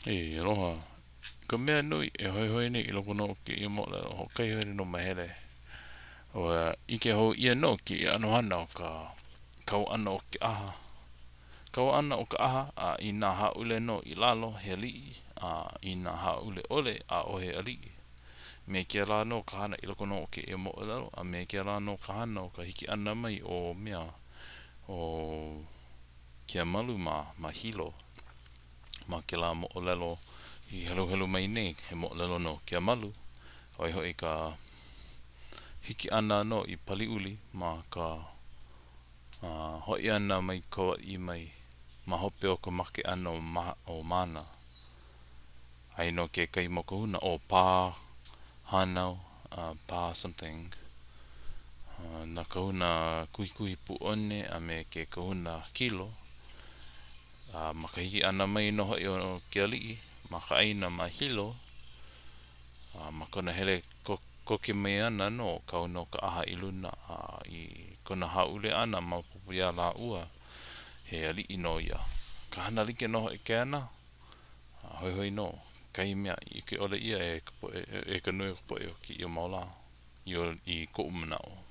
Aloha. Ka mea nui e hoihoi ni I loko no ke I mo'olelo ho kai hoi no mahele. O ike ho ia no ke I anohana o ka kau ana o ke aha. Kau ana o ka aha a I nā haule no I lalo he alii a I nā haule ole a o he alii. Me kia la no ka hana I loko no ke e mo'olelo a me kia la no ka hana o ka hiki ana mai o mea o kia malu ma hilo. Ma ke la mo'olelo I helu mai nei he mo'olelo no kia malu. Hoi hoi ka hiki ana no I paliuli ma ka hoi ana mai koa I mai ma hope o ka make ana o mana. Ai no ke kai mo ka huna o pā hanau pā something. Na ka huna kuhi pu one a me ke ka huna kilo. Ma ka hiki ana mai no hoi o ke alii ma ka aina ma hilo. Ma kona hele koke mai ana no kau no ka aha I luna I kona haule ana ma pupu ia la ua he alii no ia. Ka hana like no hoi ke ana hoi hoi no kai mea I ke ole ia e ka nui o ka poe o ki I maula I ko umanao.